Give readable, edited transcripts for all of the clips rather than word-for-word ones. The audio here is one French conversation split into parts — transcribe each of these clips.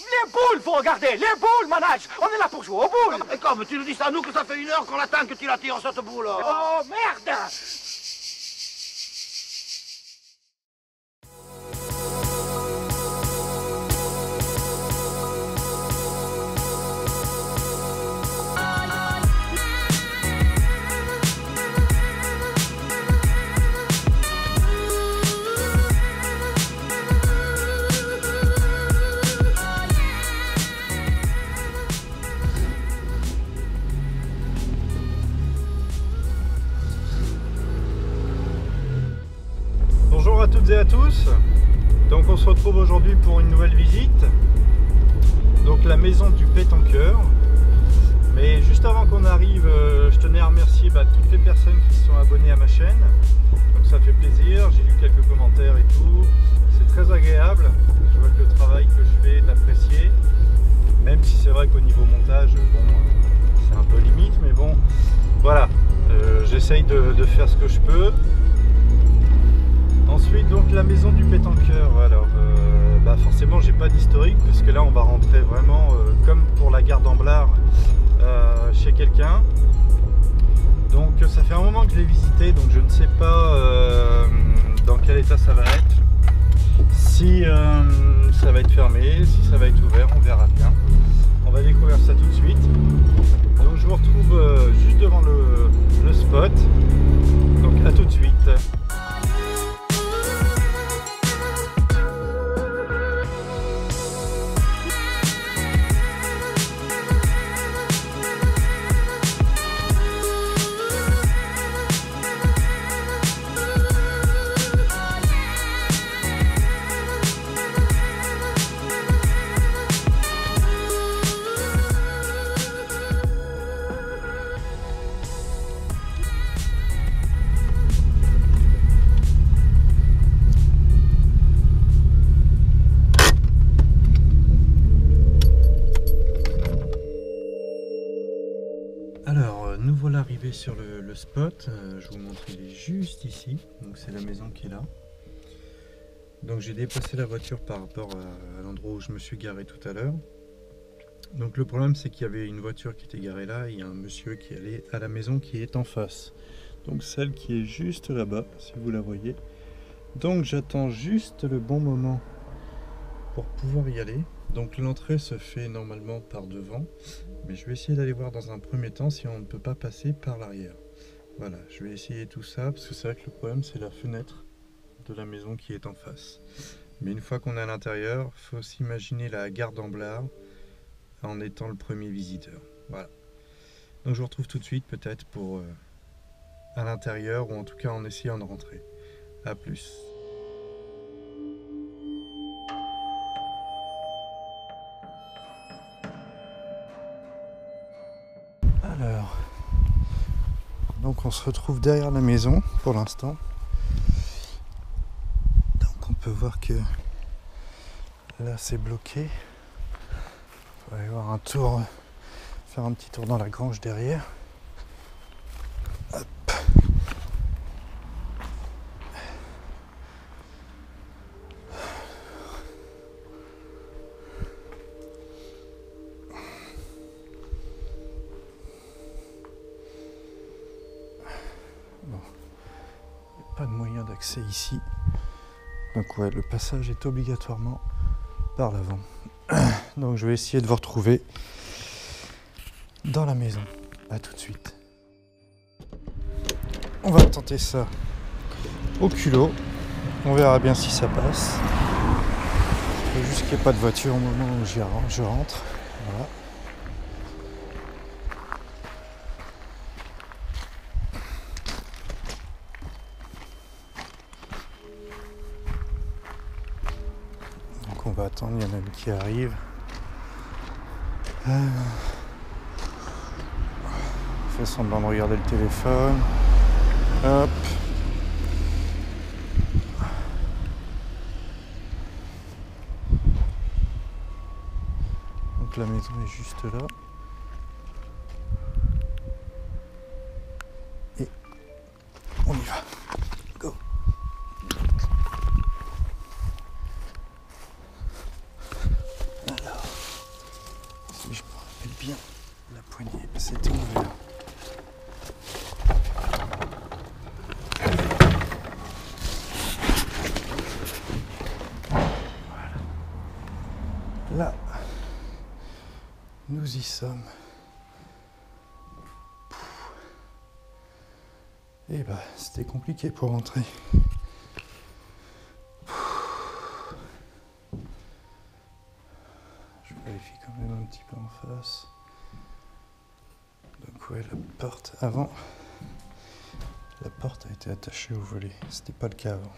Les boules, faut regarder, les boules, manage. On est là pour jouer aux boules. Et comme tu nous dis ça à nous que ça fait 1 heure qu'on l'attend que tu la tires cette boule. Oh, merde. Bonjour à toutes et à tous, donc on se retrouve aujourd'hui pour une nouvelle visite, donc la maison du pétanqueur. Mais juste avant qu'on arrive, je tenais à remercier toutes les personnes qui se sont abonnées à ma chaîne, donc ça fait plaisir, j'ai lu quelques commentaires et tout, c'est très agréable, je vois que le travail que je fais est apprécié, même si c'est vrai qu'au niveau montage, bon, c'est un peu limite, mais bon, voilà, j'essaye de faire ce que je peux. Ensuite, donc la maison du pétanqueur. Alors forcément j'ai pas d'historique parce que là on va rentrer vraiment comme pour la gare d'Amblard chez quelqu'un. Donc ça fait un moment que je l'ai visité, donc je ne sais pas dans quel état ça va être. Si ça va être fermé, si ça va être ouvert, on verra bien. On va découvrir ça tout de suite. Donc je vous retrouve juste devant le spot. Donc à tout de suite. Alors, nous voilà arrivés sur le spot. Je vous montre, il est juste ici. Donc c'est la maison qui est là. Donc j'ai déplacé la voiture par rapport à l'endroit où je me suis garé tout à l'heure. Donc le problème c'est qu'il y avait une voiture qui était garée là et il y a un monsieur qui allait à la maison qui est en face. Donc celle qui est juste là-bas, si vous la voyez. Donc j'attends juste le bon moment pour pouvoir y aller. Donc l'entrée se fait normalement par devant, mais je vais essayer d'aller voir dans un premier temps si on ne peut pas passer par l'arrière. Voilà, je vais essayer tout ça, parce que c'est vrai que le problème c'est la fenêtre de la maison qui est en face. Mais une fois qu'on est à l'intérieur, il faut s'imaginer la gare d'Amblard en étant le premier visiteur. Voilà. Donc je vous retrouve tout de suite peut-être pour à l'intérieur, ou en tout cas en essayant de rentrer. A plus. Alors, donc on se retrouve derrière la maison pour l'instant. Donc on peut voir que là c'est bloqué. On va aller voir un tour, faire un petit tour dans la grange derrière. Hop. Pas de moyen d'accès ici, donc ouais, le passage est obligatoirement par l'avant. Donc je vais essayer de vous retrouver dans la maison. À tout de suite. On va tenter ça au culot, on verra bien si ça passe. Il faut juste qu'il n'y ait pas de voiture au moment où je rentre. Voilà. On va attendre, il y en a une qui arrive. Fait semblant de regarder le téléphone. Hop. Donc la maison est juste là. Et on y va. Go. Alors. poignée, c'était ouvert. Là, nous y sommes. Et bah, c'était compliqué pour rentrer. Je vérifie quand même un petit peu en face. Donc ouais, la porte avant, la porte a été attachée au volet. C'était pas le cas avant.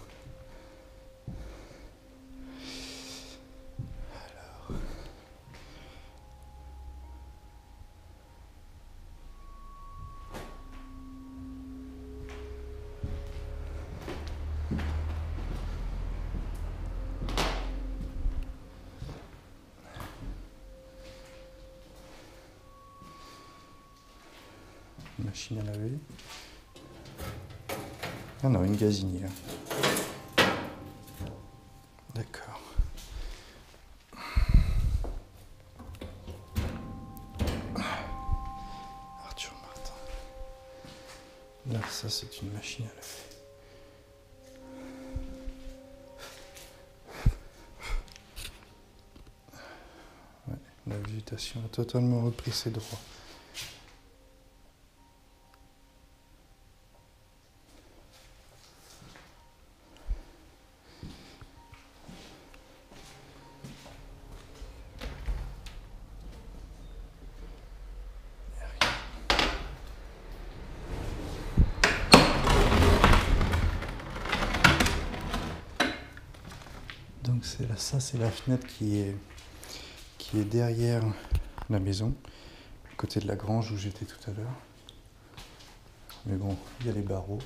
Machine à laver. Ah non, une gazinière. D'accord. Arthur Martin. Là, ça c'est une machine à laver. Ouais, la végétation a totalement repris ses droits. Donc ça c'est la fenêtre qui est derrière la maison, à côté de la grange où j'étais tout à l'heure. Mais bon, il y a les barreaux.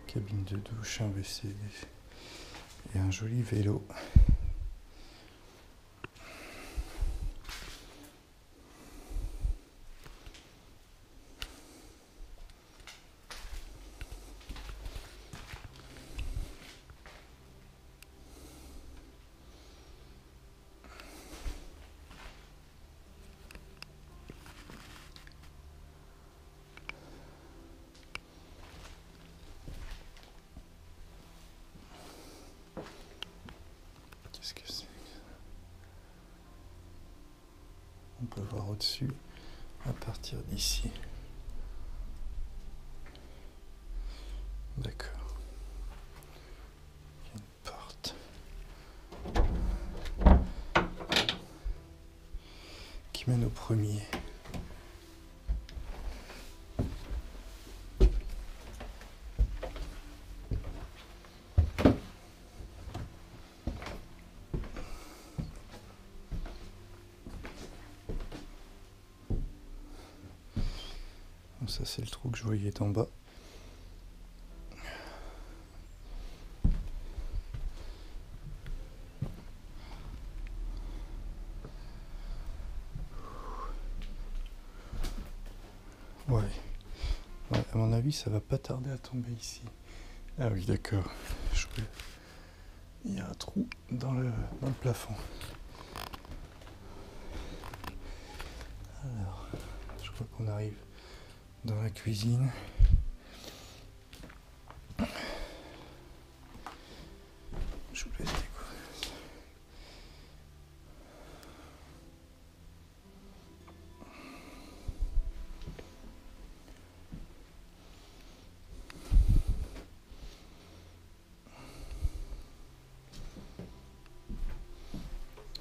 Cabine de douche, un WC et un joli vélo. Qu'est-ce que c'est? On peut voir au-dessus à partir d'ici. D'accord. Il y a une porte qui mène au premier. Ça c'est le trou que je voyais en bas. Ouais. Ouais, à mon avis ça va pas tarder à tomber ici. Ah oui d'accord. Il y a un trou dans le plafond. Alors, je crois qu'on arrive dans la cuisine. Je vous laisse découvrir ça.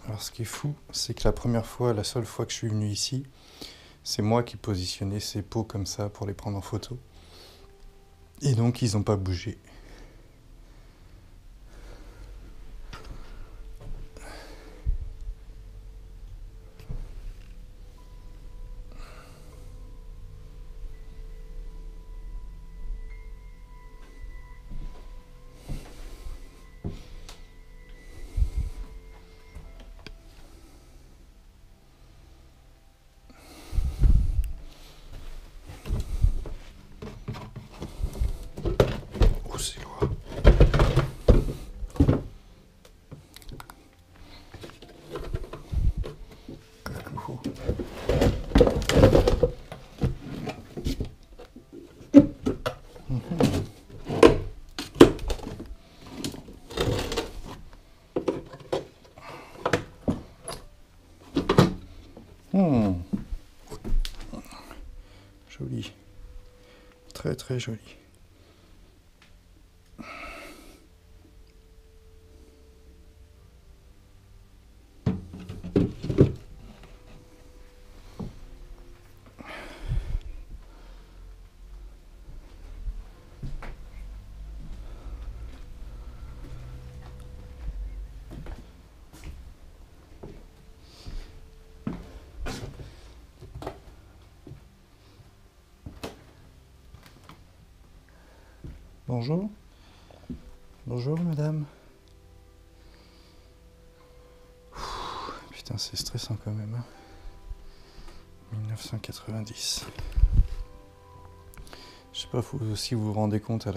Alors ce qui est fou, c'est que la seule fois que je suis venu ici, c'est moi qui positionnais ces pots comme ça pour les prendre en photo. Et donc ils n'ont pas bougé. très joli. Bonjour. Bonjour madame. Putain, c'est stressant quand même. Hein. 1990. Je sais pas si vous vous rendez compte à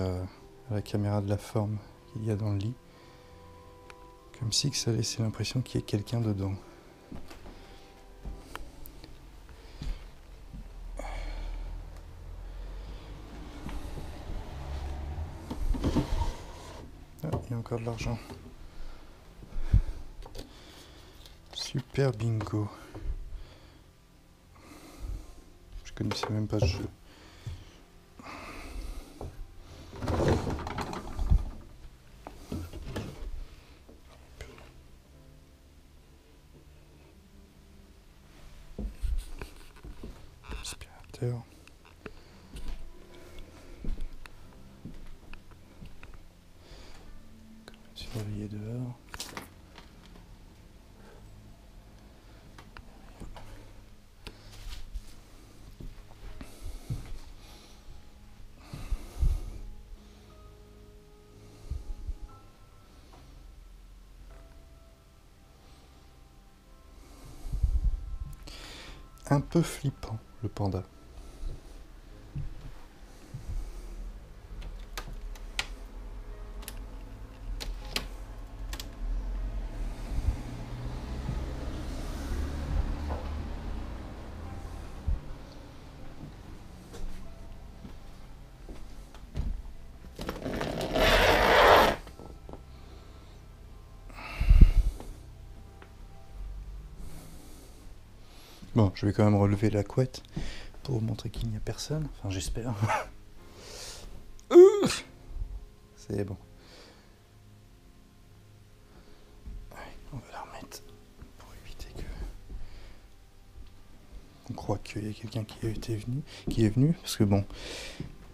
la caméra de la forme qu'il y a dans le lit. Comme si que ça laissait l'impression qu'il y ait quelqu'un dedans. Ah, il y a encore de l'argent. Super bingo. Je connaissais même pas ce jeu. Aspirateur. Surveiller dehors. Un peu flippant, le panda. Bon, je vais quand même relever la couette pour montrer qu'il n'y a personne. Enfin, j'espère. C'est bon. Allez, on va la remettre pour éviter que... On croit qu'il y a quelqu'un qui est venu. Parce que bon,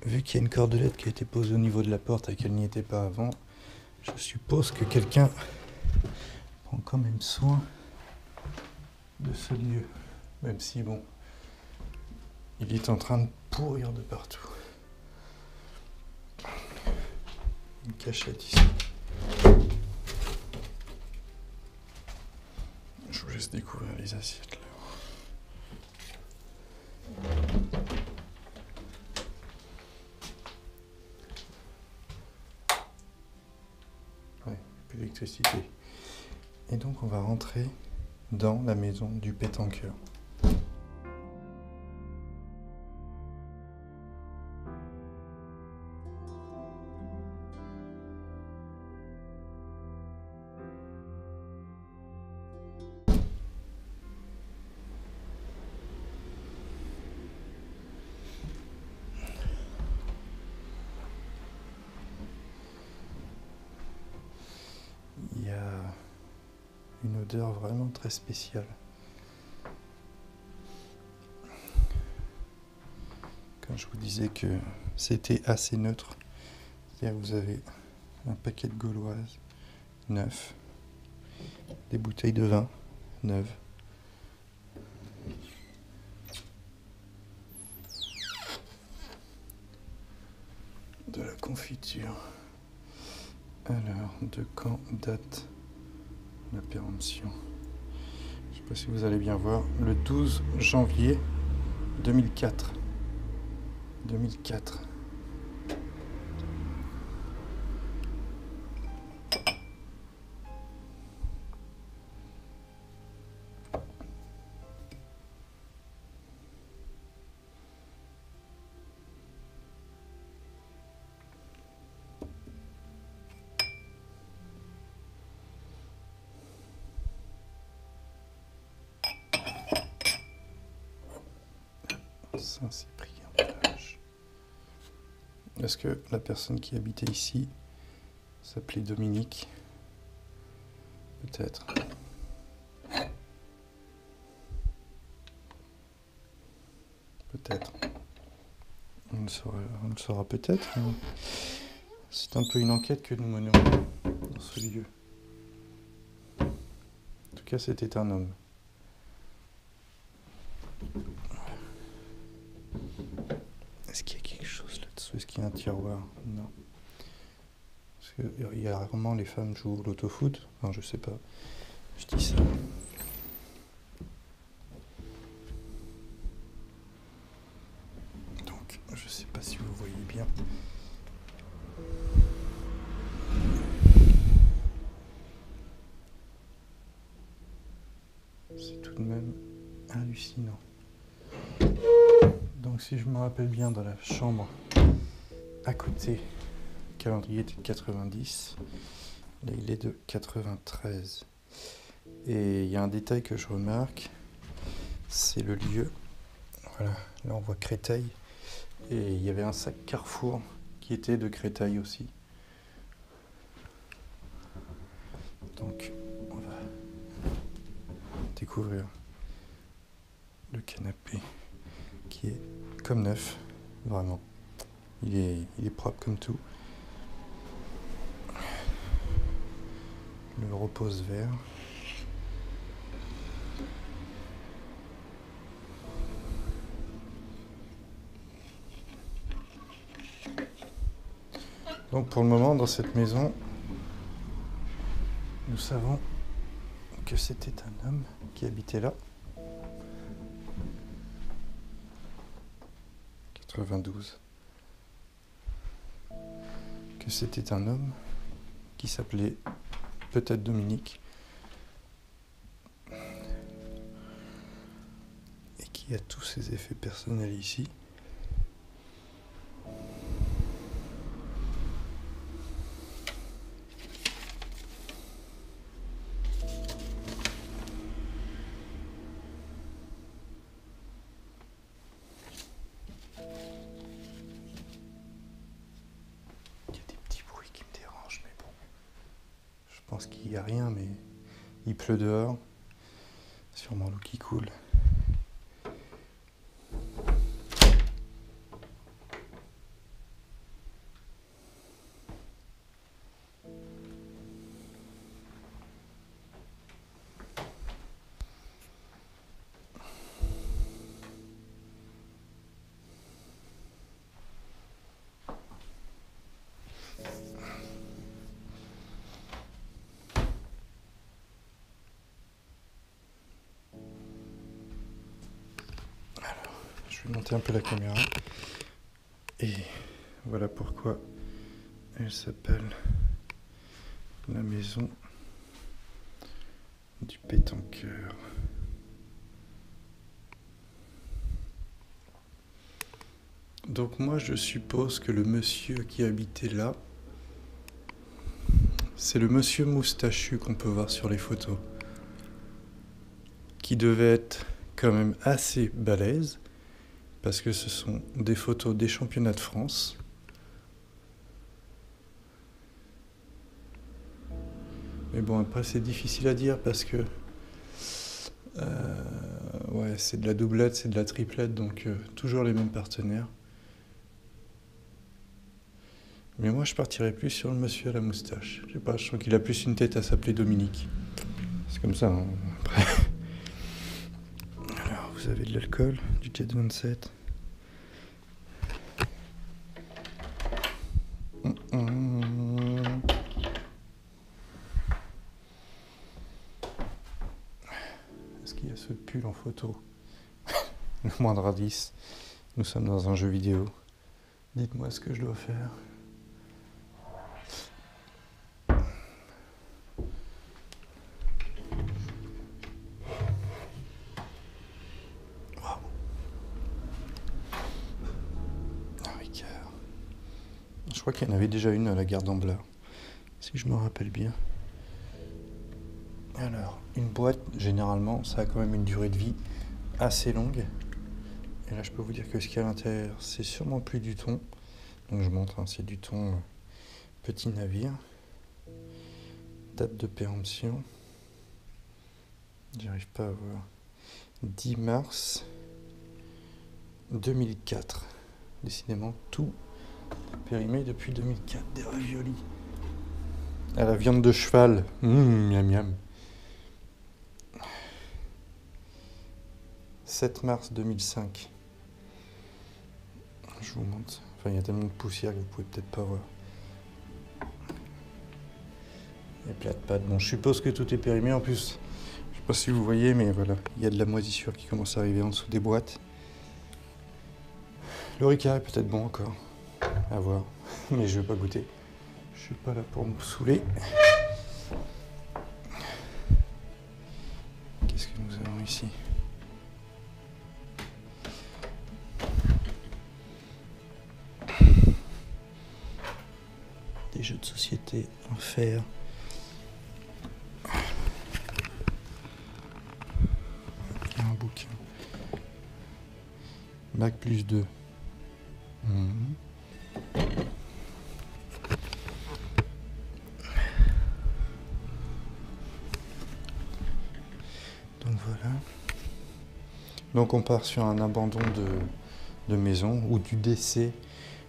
vu qu'il y a une cordelette qui a été posée au niveau de la porte et qu'elle n'y était pas avant, je suppose que quelqu'un prend quand même soin de ce lieu. Même si, bon, il est en train de pourrir de partout. Une cachette ici. Je vous laisse découvrir les assiettes là. Ouais, plus d'électricité. Et donc on va rentrer dans la maison du pétanqueur. Il y a une odeur vraiment très spéciale. Quand je vous disais que c'était assez neutre, c'est-à-dire que vous avez un paquet de gauloises neuf, des bouteilles de vin neuves, de la confiture. Alors, de quand date la péremption? Je ne sais pas si vous allez bien voir. Le 12 janvier 2004. 2004. Saint-Cyprien-de-Lage. Est-ce que la personne qui habitait ici s'appelait Dominique? Peut-être. Peut-être. On le saura peut-être. C'est un peu une enquête que nous menons dans ce lieu. En tout cas, c'était un homme. Est-ce qu'il y a quelque chose là-dessous? Est-ce qu'il y a un tiroir? Non. Parce que il y a rarement les femmes jouent au loto-foot. Enfin, je sais pas. Je dis ça. Donc, je sais pas si vous voyez bien. C'est tout de même hallucinant. Donc si je me rappelle bien, dans la chambre à côté, le calendrier était de 90, là il est de 93. Et il y a un détail que je remarque, c'est le lieu. Voilà, là on voit Créteil, et il y avait un sac Carrefour qui était de Créteil aussi. Donc on va découvrir le canapé qui est comme neuf, vraiment. Il est propre comme tout. Le repose-vert. Donc pour le moment, dans cette maison, nous savons que c'était un homme qui habitait là. 92. Que c'était un homme qui s'appelait peut-être Dominique et qui a tous ses effets personnels ici. Je pense qu'il n'y a rien, mais il pleut dehors. Sûrement l'eau qui coule. Je vais monter un peu la caméra. Et voilà pourquoi elle s'appelle la maison du pétanqueur. Donc moi je suppose que le monsieur qui habitait là, c'est le monsieur moustachu qu'on peut voir sur les photos, qui devait être quand même assez balèze, parce que ce sont des photos des championnats de France. Mais bon, après c'est difficile à dire parce que ouais, c'est de la doublette, c'est de la triplette, donc toujours les mêmes partenaires. Mais moi je partirais plus sur le monsieur à la moustache. Je sais pas, je trouve qu'il a plus une tête à s'appeler Dominique. C'est comme ça, hein. Après. Alors, vous avez de l'alcool, du Jet 27. Est-ce qu'il y a ce pull en photo? Le moindre indice. Nous sommes dans un jeu vidéo. Dites-moi ce que je dois faire. Je crois qu'il y en avait déjà une à la gare d'Ambla, si je me rappelle bien. Alors, une boîte, généralement, ça a quand même une durée de vie assez longue. Et là, je peux vous dire que ce qu'il y a à l'intérieur, c'est sûrement plus du thon. Donc je montre, hein, c'est du ton petit navire. Date de péremption. J'arrive pas à voir. 10 mars 2004. Décidément, tout périmé depuis 2004. Des raviolis. À la viande de cheval. Miam miam. 7 mars 2005. Je vous montre. Enfin, il y a tellement de poussière que vous pouvez peut-être pas voir. Les plats de pâtes. Bon, je suppose que tout est périmé. En plus, je sais pas si vous voyez, mais voilà, il y a de la moisissure qui commence à arriver en dessous des boîtes. Le ricard est peut-être bon encore. À voir. Mais je vais pas goûter. Je suis pas là pour me saouler. Qu'est-ce que nous avons ici? Des jeux de société en fer. Un bouquin. Bac plus 2. Donc voilà. Donc on part sur un abandon de maison ou du décès,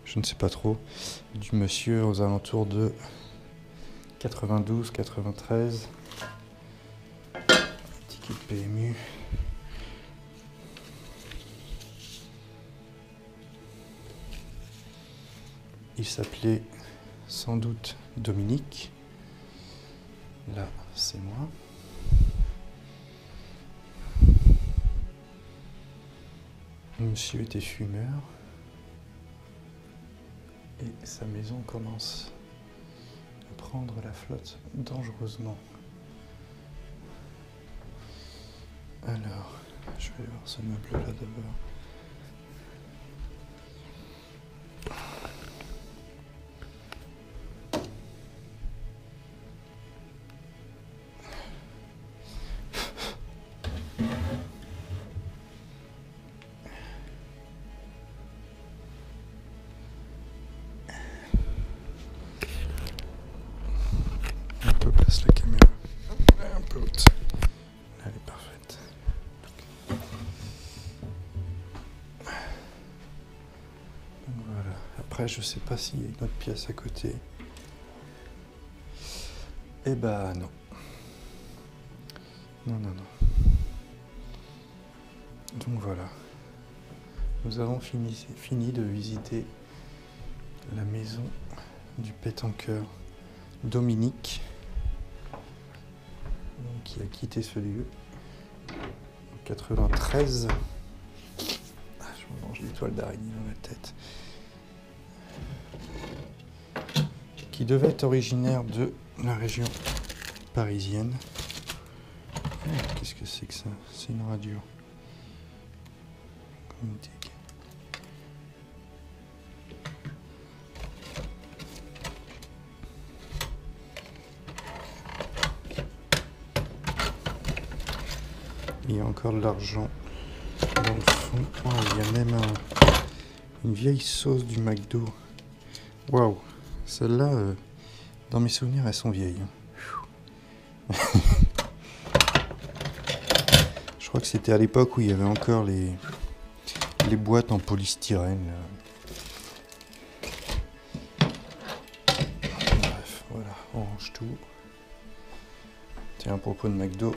je ne sais pas trop, du monsieur aux alentours de 92-93. Ticket de PMU. Il s'appelait sans doute Dominique. Là, c'est moi. Monsieur était fumeur. Et sa maison commence à prendre la flotte dangereusement. Alors, je vais voir ce meuble-là d'abord. Place la caméra un peu haute. Elle est parfaite. Donc voilà. Après, je sais pas s'il y a une autre pièce à côté. Eh ben non. Non. Donc voilà. Nous avons fini de visiter la maison du pétanqueur Dominique, qui a quitté ce lieu en 93. Je me mange des toiles d'araignée dans la tête. Qui devait être originaire de la région parisienne. Qu'est-ce que c'est que ça? C'est une radio. Il y a encore de l'argent dans le fond. Oh, il y a même une vieille sauce du McDo. Waouh! Celle-là, dans mes souvenirs, elles sont vieilles. Je crois que c'était à l'époque où il y avait encore les boîtes en polystyrène. Bref, voilà, on range tout. Tiens, à propos de McDo.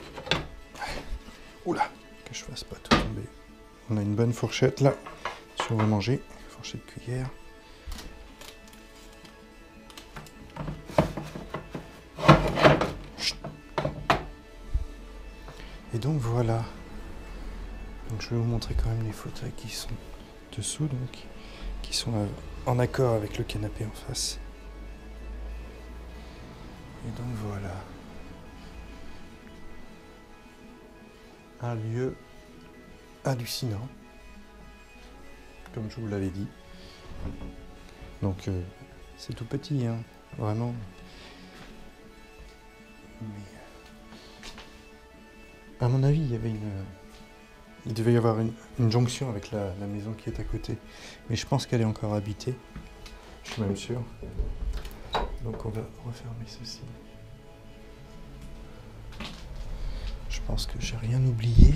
Oula, que je fasse pas tout tomber. On a une bonne fourchette là, si on veut manger. Fourchette cuillère. Et donc voilà. Donc je vais vous montrer quand même les fauteuils qui sont dessous, donc qui sont en accord avec le canapé en face. Et donc voilà. Un lieu hallucinant, comme je vous l'avais dit. Donc c'est tout petit, hein, vraiment. Mais, à mon avis, il devait y avoir une jonction avec la maison qui est à côté. Mais je pense qu'elle est encore habitée. Je suis même sûr. Donc on va refermer ceci. Je pense que j'ai rien oublié.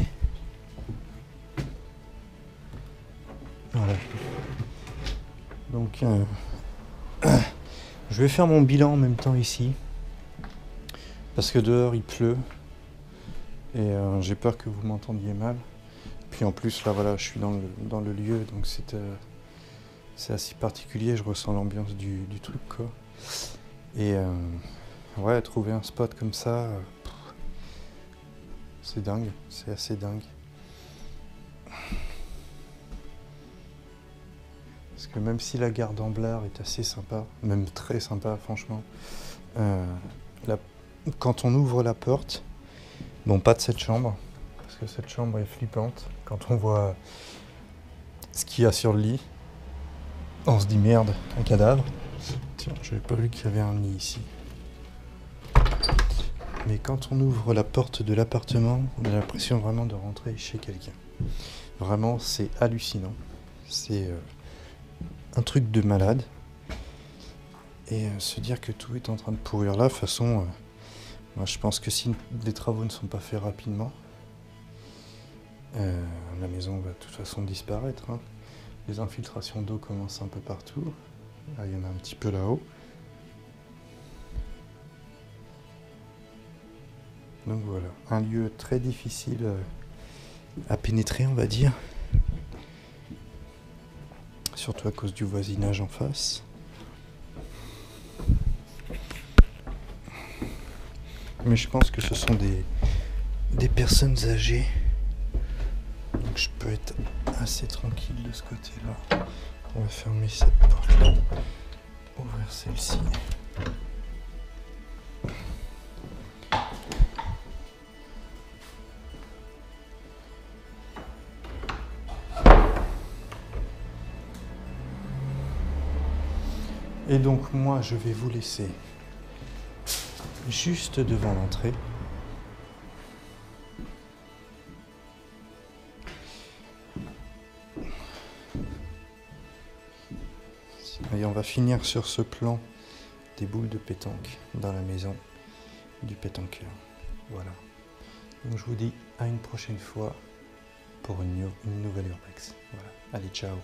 Voilà. Donc je vais faire mon bilan en même temps ici. Parce que dehors il pleut. Et j'ai peur que vous m'entendiez mal. Puis en plus là voilà, je suis dans le lieu, donc c'est assez particulier, je ressens l'ambiance du truc quoi. Et ouais, trouver un spot comme ça, c'est dingue, c'est assez dingue. Parce que même si la gare d'Amblard est assez sympa, même très sympa franchement, quand on ouvre la porte, bon pas de cette chambre, parce que cette chambre est flippante, quand on voit ce qu'il y a sur le lit, on se dit merde, un cadavre. Tiens, j'avais pas vu qu'il y avait un lit ici. Mais quand on ouvre la porte de l'appartement, on a l'impression vraiment de rentrer chez quelqu'un. Vraiment, c'est hallucinant. C'est un truc de malade. Et se dire que tout est en train de pourrir là, de toute façon, moi je pense que si les travaux ne sont pas faits rapidement, la maison va de toute façon disparaître. Hein. Les infiltrations d'eau commencent un peu partout. Là, il y en a un petit peu là-haut. Donc voilà, un lieu très difficile à pénétrer, on va dire. Surtout à cause du voisinage en face. Mais je pense que ce sont des personnes âgées. Donc je peux être assez tranquille de ce côté-là. On va fermer cette porte-là. Ouvrir celle-ci. Et donc moi je vais vous laisser juste devant l'entrée. Et on va finir sur ce plan des boules de pétanque dans la maison du pétanqueur. Voilà. Donc je vous dis à une prochaine fois pour une nouvelle urbex. Voilà. Allez, ciao.